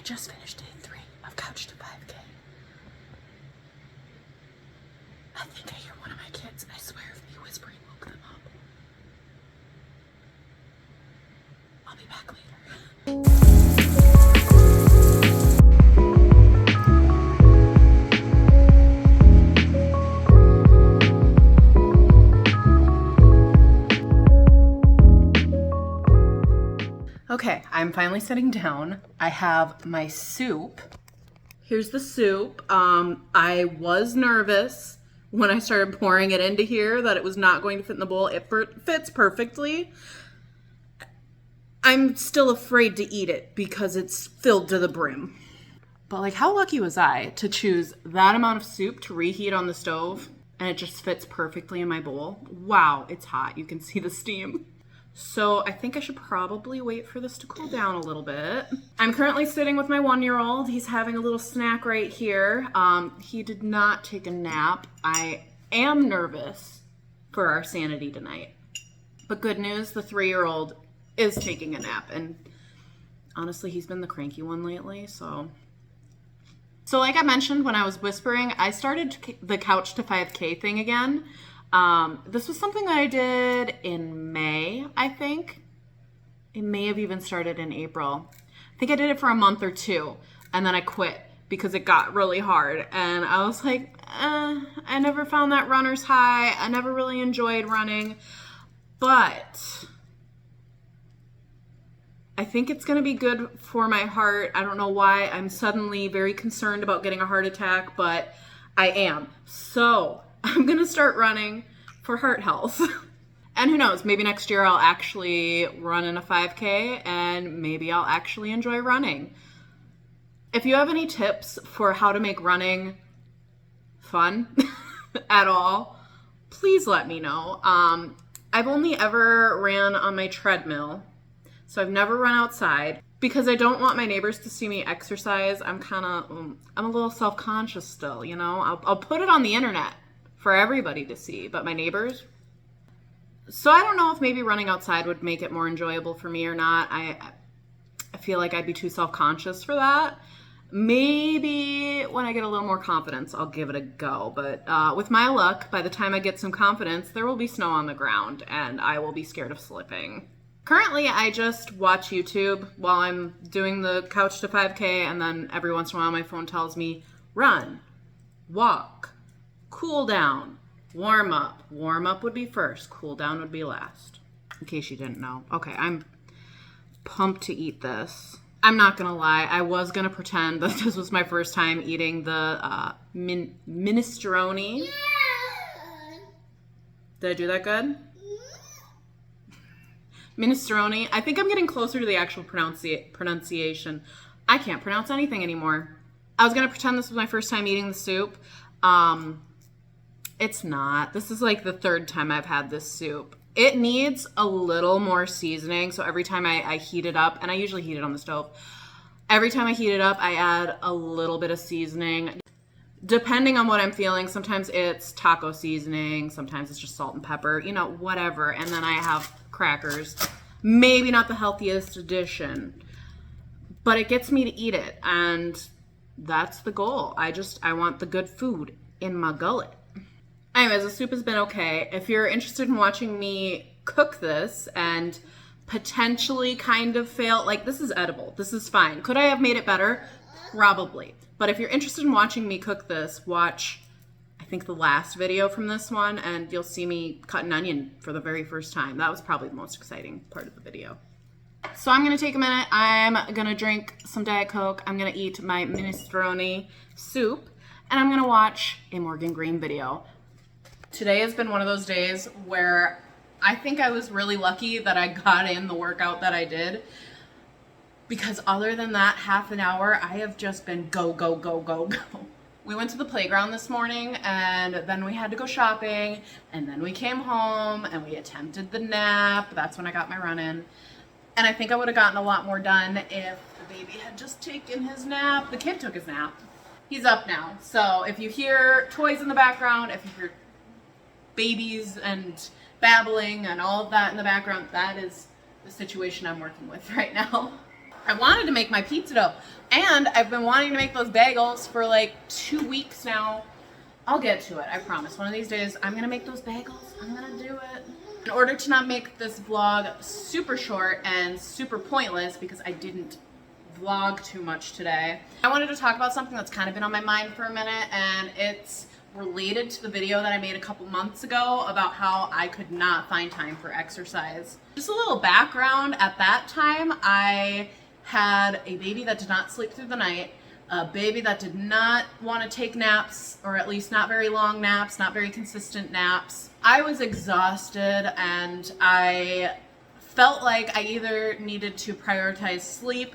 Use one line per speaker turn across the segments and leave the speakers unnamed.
just finished day 3 of Couch to 5K. I think I hear one of my kids. I swear if me whispering woke them up. I'll be back later. Okay, I'm finally sitting down. I have my soup. Here's the soup. I was nervous when I started pouring it into here that it was not going to fit in the bowl. It fits perfectly. I'm still afraid to eat it because it's filled to the brim. But like, how lucky was I to choose that amount of soup to reheat on the stove and it just fits perfectly in my bowl? Wow, it's hot. You can see the steam. So I think I should probably wait for this to cool down a little bit. I'm currently sitting with my 1-year-old. He's having a little snack right here. He did not take a nap. I am nervous for our sanity tonight. But good news, the 3-year-old is taking a nap. And honestly, he's been the cranky one lately, so like I mentioned when I was whispering, I started the Couch to 5K thing again. This was something that I did in May, I think. It may have even started in April. I think I did it for a month or 2, and then I quit because it got really hard. And I was like, I never found that runner's high. I never really enjoyed running. But I think it's going to be good for my heart. I don't know why I'm suddenly very concerned about getting a heart attack, but I am. So I'm going to start running for heart health. And who knows, maybe next year I'll actually run in a 5K and maybe I'll actually enjoy running. If you have any tips for how to make running fun at all, please let me know. I've only ever ran on my treadmill, so I've never run outside. Because I don't want my neighbors to see me exercise, I'm a little self-conscious still, you know? I'll put it on the internet for everybody to see, but my neighbors? So I don't know if maybe running outside would make it more enjoyable for me or not. I feel like I'd be too self-conscious for that. Maybe when I get a little more confidence, I'll give it a go. But with my luck, by the time I get some confidence, there will be snow on the ground and I will be scared of slipping. Currently, I just watch YouTube while I'm doing the Couch to 5K, and then every once in a while my phone tells me, run, walk, cool down, warm up. Warm up would be first, cool down would be last. In case you didn't know. Okay, I'm pumped to eat this. I'm not gonna lie, I was gonna pretend that this was my first time eating the minestrone. Yeah. Did I do that good? Minestrone. I think I'm getting closer to the actual pronunciation. I can't pronounce anything anymore. I was gonna pretend this was my first time eating the soup. It's not. This is like the 3rd time I've had this soup. It needs a little more seasoning. So every time I heat it up, and I usually heat it on the stove, every time I heat it up, I add a little bit of seasoning. Depending on what I'm feeling, sometimes it's taco seasoning, sometimes it's just salt and pepper, you know, whatever. And then I have crackers. Maybe not the healthiest addition, but it gets me to eat it, and that's the goal. I want the good food in my gullet. Anyways, the soup has been okay. If you're interested in watching me cook this and potentially kind of fail, like, this is edible. This is fine. Could I have made it better? Probably. But if you're interested in watching me cook this, watch, I think, the last video from this one, and you'll see me cut an onion for the very first time. That was probably the most exciting part of the video. So I'm gonna take a minute. I'm gonna drink some Diet Coke. I'm gonna eat my minestrone soup, and I'm gonna watch a Morgan Green video. Today has been one of those days where I think I was really lucky that I got in the workout that I did, because other than that half an hour, I have just been go, go, go, go, go. We went to the playground this morning, and then we had to go shopping, and then we came home and we attempted the nap. That's when I got my run in. And I think I would have gotten a lot more done if the baby had just taken his nap. The kid took his nap. He's up now. So if you hear toys in the background, if you hear babies and babbling and all of that in the background, that is the situation I'm working with right now. I wanted to make my pizza dough, and I've been wanting to make those bagels for like 2 weeks now. I'll get to it, I promise. One of these days, I'm gonna make those bagels. I'm gonna do it. In order to not make this vlog super short and super pointless, because I didn't vlog too much today, I wanted to talk about something that's kind of been on my mind for a minute, and it's related to the video that I made a couple months ago about how I could not find time for exercise. Just a little background, at that time, I had a baby that did not sleep through the night, a baby that did not want to take naps, or at least not very long naps, not very consistent naps. I was exhausted, and I felt like I either needed to prioritize sleep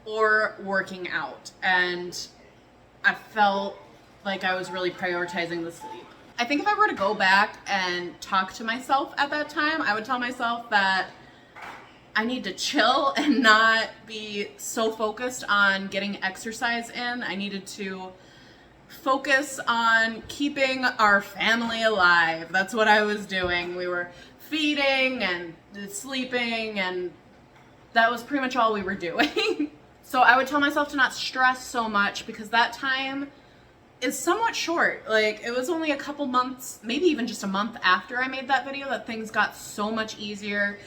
or working out, and I felt like I was really prioritizing the sleep. I think if I were to go back and talk to myself at that time, I would tell myself that I need to chill and not be so focused on getting exercise in. I needed to focus on keeping our family alive. That's what I was doing. We were feeding and sleeping, and that was pretty much all we were doing. So I would tell myself to not stress so much, because that time is somewhat short. Like, it was only a couple months, maybe even just a month after I made that video, that things got so much easier.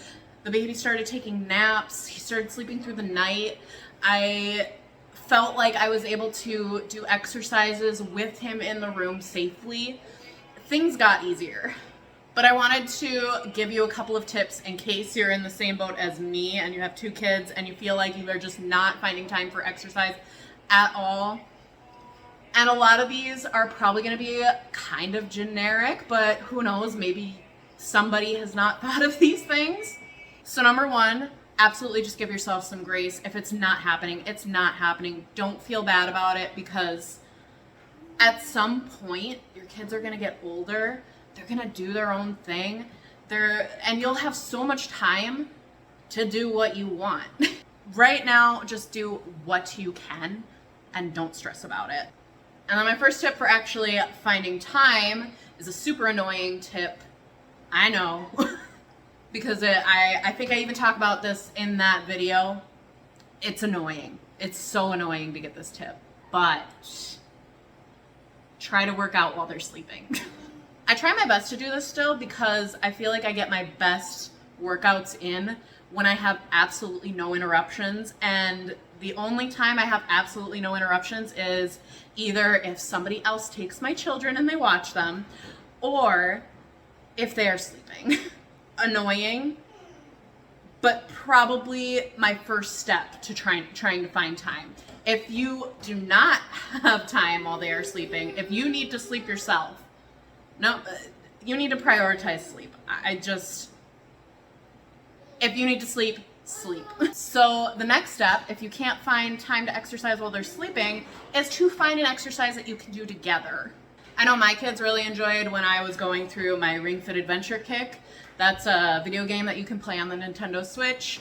The baby started taking naps. He started sleeping through the night. I felt like I was able to do exercises with him in the room safely. Things got easier. But I wanted to give you a couple of tips in case you're in the same boat as me and you have 2 kids and you feel like you are just not finding time for exercise at all. And a lot of these are probably going to be kind of generic, but who knows, maybe somebody has not thought of these things. So number 1, absolutely just give yourself some grace. If it's not happening, it's not happening. Don't feel bad about it, because at some point your kids are going to get older. They're going to do their own thing. And you'll have so much time to do what you want. Right now, just do what you can and don't stress about it. And then my first tip for actually finding time is a super annoying tip. I know. Because I think I even talk about this in that video. It's annoying. It's so annoying to get this tip. But try to work out while they're sleeping. I try my best to do this still, because I feel like I get my best workouts in when I have absolutely no interruptions. And the only time I have absolutely no interruptions is either if somebody else takes my children and they watch them, or if they are sleeping. Annoying, but probably my first step to trying to find time. If you do not have time while they are sleeping, if you need to sleep yourself, you need to prioritize sleep. If you need to sleep, sleep. So the next step, if you can't find time to exercise while they're sleeping, is to find an exercise that you can do together. I know my kids really enjoyed when I was going through my Ring Fit Adventure Kick. That's a video game that you can play on the Nintendo Switch.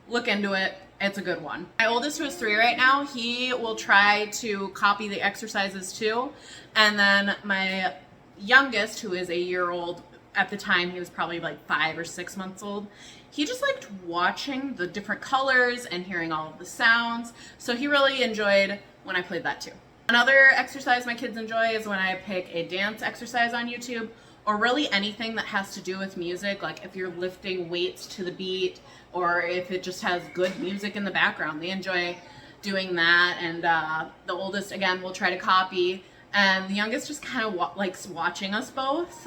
Look into it. It's a good one. My oldest, who is 3 right now, he will try to copy the exercises too. And then my youngest, who is a year old, at the time he was probably like 5 or 6 months old, he just liked watching the different colors and hearing all of the sounds. So he really enjoyed when I played that too. Another exercise my kids enjoy is when I pick a dance exercise on YouTube, or really anything that has to do with music, like if you're lifting weights to the beat, or if it just has good music in the background. They enjoy doing that, and the oldest, again, will try to copy, and the youngest just kind of likes watching us both.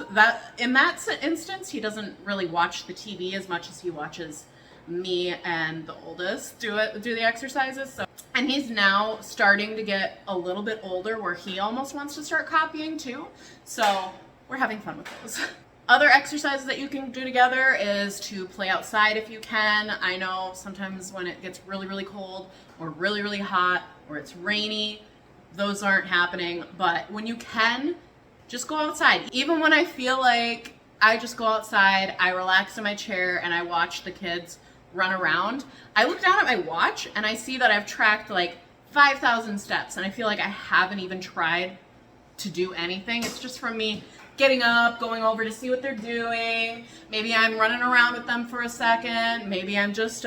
In that instance, he doesn't really watch the TV as much as he watches me and the oldest do the exercises. So, and he's now starting to get a little bit older where he almost wants to start copying too. So we're having fun with those. Other exercises that you can do together is to play outside if you can. I know sometimes when it gets really, really cold or really, really hot or it's rainy, those aren't happening. But when you can, just go outside. Even when I feel like I just go outside, I relax in my chair and I watch the kids run around, I look down at my watch and I see that I've tracked like 5,000 steps, and I feel like I haven't even tried to do anything. It's just from me getting up, going over to see what they're doing. Maybe I'm running around with them for a second. Maybe I'm just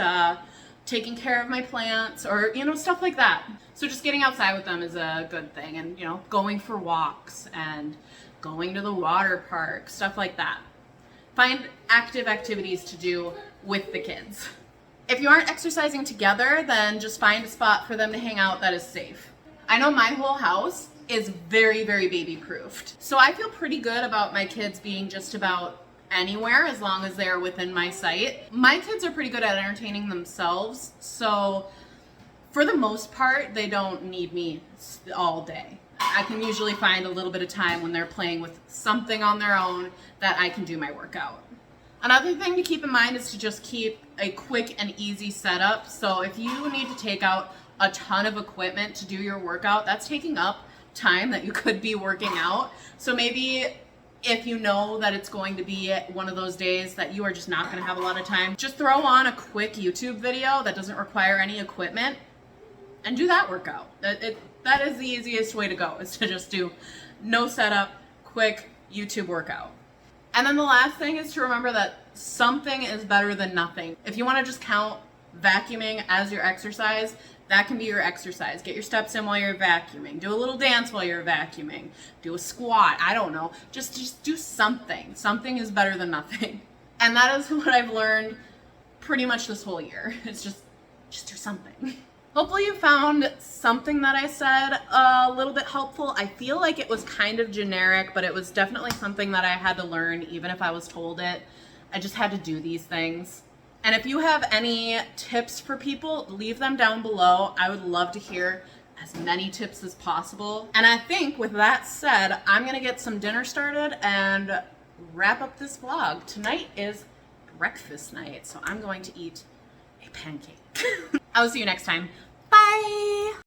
taking care of my plants, or, you know, stuff like that. So just getting outside with them is a good thing. And, you know, going for walks and going to the water park, stuff like that. Find active activities to do with the kids. If you aren't exercising together, then just find a spot for them to hang out that is safe. I know my whole house is very, very baby proofed. So I feel pretty good about my kids being just about anywhere as long as they're within my sight. My kids are pretty good at entertaining themselves, so for the most part, they don't need me all day. I can usually find a little bit of time when they're playing with something on their own that I can do my workout. Another thing to keep in mind is to just keep a quick and easy setup. So if you need to take out a ton of equipment to do your workout, that's taking up time that you could be working out. So maybe if you know that it's going to be one of those days that you are just not going to have a lot of time, just throw on a quick YouTube video that doesn't require any equipment and do that workout. That is the easiest way to go, is to just do no setup, quick YouTube workout. And then the last thing is to remember that something is better than nothing. If you want to just count vacuuming as your exercise, that can be your exercise. Get your steps in while you're vacuuming. Do a little dance while you're vacuuming. Do a squat. I don't know. Just do something. Something is better than nothing. And that is what I've learned pretty much this whole year. It's just do something. Hopefully you found something that I said a little bit helpful. I feel like it was kind of generic, but it was definitely something that I had to learn even if I was told it. I just had to do these things. And if you have any tips for people, leave them down below. I would love to hear as many tips as possible. And I think with that said, I'm gonna get some dinner started and wrap up this vlog. Tonight is breakfast night, so I'm going to eat a pancake. I will see you next time. Bye!